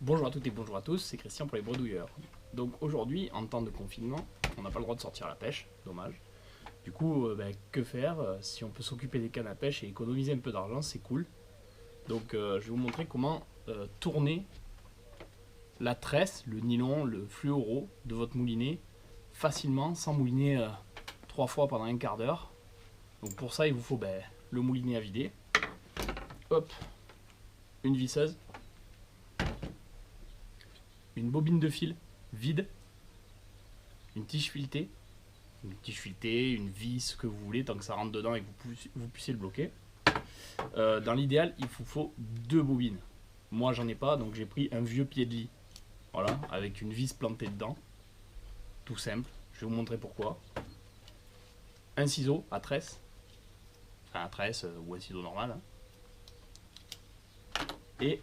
Bonjour à toutes et bonjour à tous, c'est Christian pour les bredouilleurs. Donc aujourd'hui, en temps de confinement, on n'a pas le droit de sortir à la pêche, dommage. Du coup, que faire? Si on peut s'occuper des cannes à pêche et économiser un peu d'argent, c'est cool. Donc je vais vous montrer comment tourner la tresse, le nylon, le fluoro de votre moulinet facilement, sans mouliner 3 fois pendant un quart d'heure. Donc pour ça, il vous faut le moulinet à vider, hop, une visseuse, une bobine de fil vide, une tige filetée, une vis, ce que vous voulez, tant que ça rentre dedans et que vous puissiez le bloquer. Dans l'idéal, il vous faut 2 bobines. Moi, j'en ai pas, donc j'ai pris un vieux pied de lit. Voilà, avec une vis plantée dedans. Tout simple, je vais vous montrer pourquoi. Un ciseau à tresse. Enfin, à tresse ou un ciseau normal. Hein. Et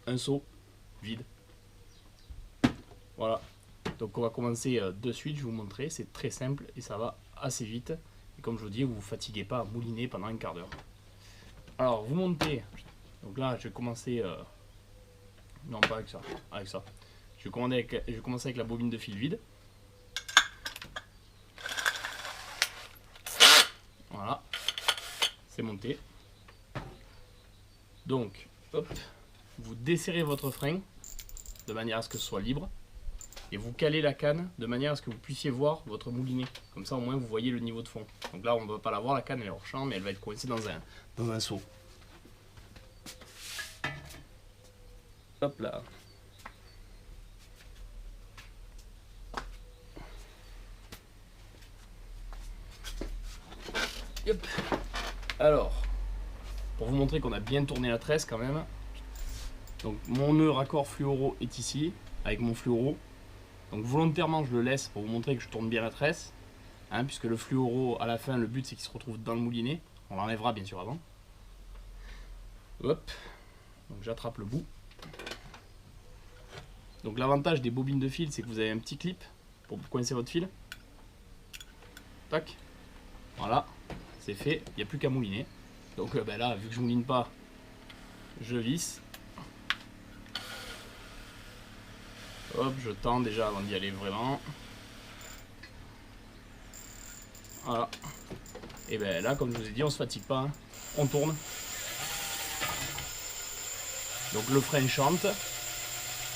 un seau vide. Voilà. Donc on va commencer de suite, je vais vous montrer, c'est très simple et ça va assez vite. Et comme je vous dis, vous ne vous fatiguez pas à mouliner pendant un quart d'heure. Alors vous montez, donc là je vais commencer, non pas avec ça, avec ça. Je vais commencer avec la bobine de fil vide. Voilà, c'est monté. Donc, hop, vous desserrez votre frein de manière à ce que ce soit libre. Et vous calez la canne de manière à ce que vous puissiez voir votre moulinet. Comme ça au moins vous voyez le niveau de fond. Donc là on ne va pas la voir, la canne elle est hors champ, mais elle va être coincée dans un seau. Hop là. Hop. Alors, pour vous montrer qu'on a bien tourné la tresse quand même. Donc mon nœud raccord fluoro est ici, avec mon fluoro. Donc volontairement je le laisse pour vous montrer que je tourne bien la tresse, hein, puisque le fluoro à la fin, le but c'est qu'il se retrouve dans le moulinet. On l'enlèvera bien sûr avant. Hop, donc j'attrape le bout. Donc l'avantage des bobines de fil c'est que vous avez un petit clip pour coincer votre fil. Tac, voilà, c'est fait, il n'y a plus qu'à mouliner. Donc là, vu que je mouline pas, je visse. Hop, je tends déjà avant d'y aller vraiment. Voilà. Et là, comme je vous ai dit, on se fatigue pas. Hein. On tourne. Donc le frein chante.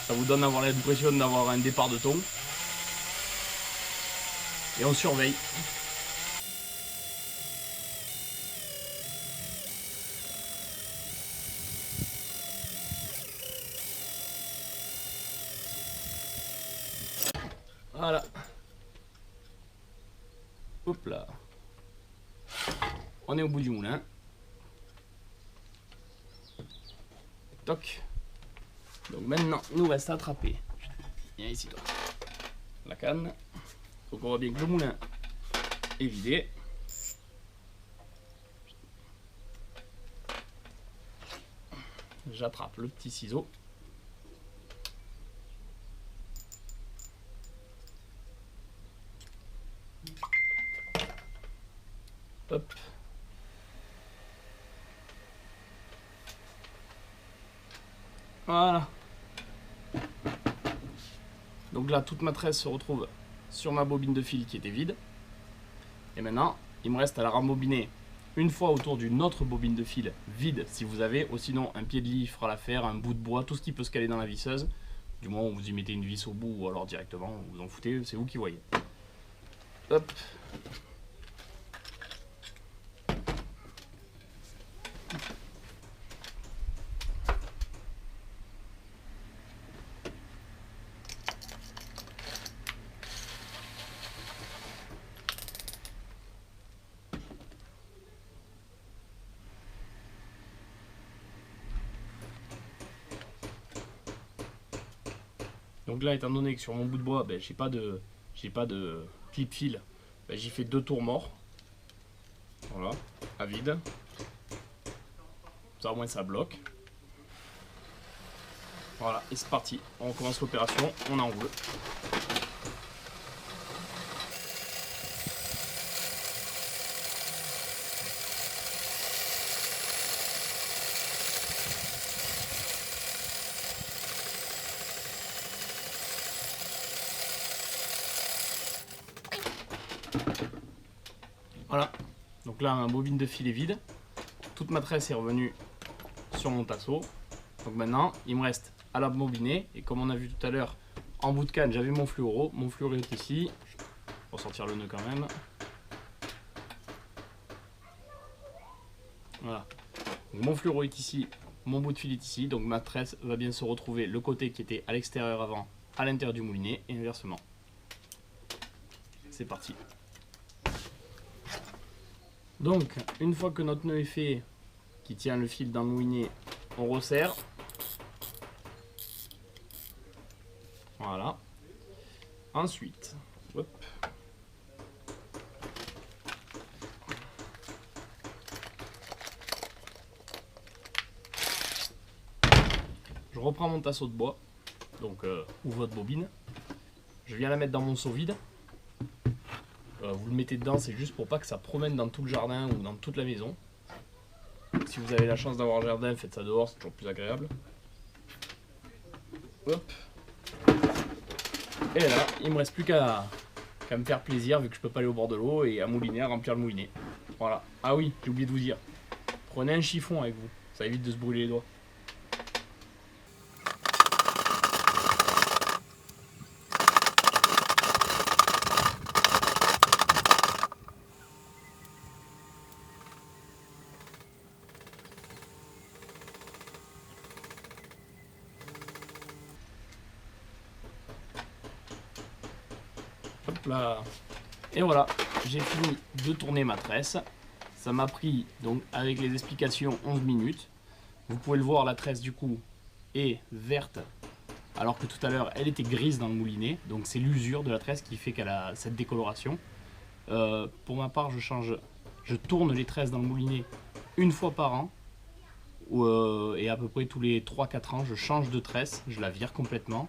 Ça vous donne l'impression d'avoir un départ de ton. Et on surveille. Voilà. Hop là. On est au bout du moulin. Toc. Donc maintenant, nous reste à attraper. Viens ici toi. La canne. Donc on voit bien que le moulin est vidé. J'attrape le petit ciseau. Hop. Voilà. Donc là, toute ma tresse se retrouve sur ma bobine de fil qui était vide. Et maintenant, il me reste à la rembobiner une fois autour d'une autre bobine de fil vide si vous avez, ou sinon un pied de lit fera l'affaire, un bout de bois, tout ce qui peut se caler dans la visseuse. Du moment où vous y mettez une vis au bout ou alors directement, vous en foutez, c'est vous qui voyez. Hop. Donc là, étant donné que sur mon bout de bois, j'ai pas de clip fil, j'y fais 2 tours morts. Voilà, à vide. Ça au moins ça bloque. Voilà, et c'est parti. On commence l'opération, on enroule. Voilà, donc là ma bobine de fil est vide, toute ma tresse est revenue sur mon tasseau. Donc maintenant il me reste à la bobiner, et comme on a vu tout à l'heure en bout de canne j'avais mon fluoro est ici, pour sortir le nœud quand même. Voilà, donc mon fluoro est ici, mon bout de fil est ici, donc ma tresse va bien se retrouver le côté qui était à l'extérieur avant à l'intérieur du moulinet et inversement. C'est parti. Donc, une fois que notre nœud est fait, qui tient le fil dans le moulinet, on resserre. Voilà. Ensuite, hop. Je reprends mon tasseau de bois, donc ou votre bobine. Je viens la mettre dans mon seau vide. Vous le mettez dedans, c'est juste pour pas que ça promène dans tout le jardin ou dans toute la maison. Si vous avez la chance d'avoir un jardin, faites ça dehors, c'est toujours plus agréable. Hop. Et là, il me reste plus qu'à me faire plaisir vu que je peux pas aller au bord de l'eau et à mouliner, à remplir le moulinet. Voilà. Ah oui, j'ai oublié de vous dire. Prenez un chiffon avec vous, ça évite de se brûler les doigts. Hop là. Et voilà, j'ai fini de tourner ma tresse. Ça m'a pris, donc avec les explications, 11 minutes. Vous pouvez le voir, la tresse du coup est verte, alors que tout à l'heure elle était grise dans le moulinet. Donc c'est l'usure de la tresse qui fait qu'elle a cette décoloration. Pour ma part, je tourne les tresses dans le moulinet une fois par an. Et à peu près tous les 3-4 ans, je change de tresse, je la vire complètement.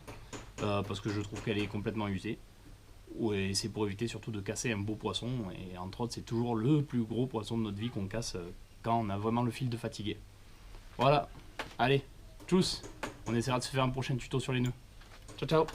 Parce que je trouve qu'elle est complètement usée. Et c'est pour éviter surtout de casser un beau poisson, et entre autres c'est toujours le plus gros poisson de notre vie qu'on casse quand on a vraiment le fil de fatigué. Voilà, allez, tchuss, on essaiera de se faire un prochain tuto sur les nœuds. Ciao ciao.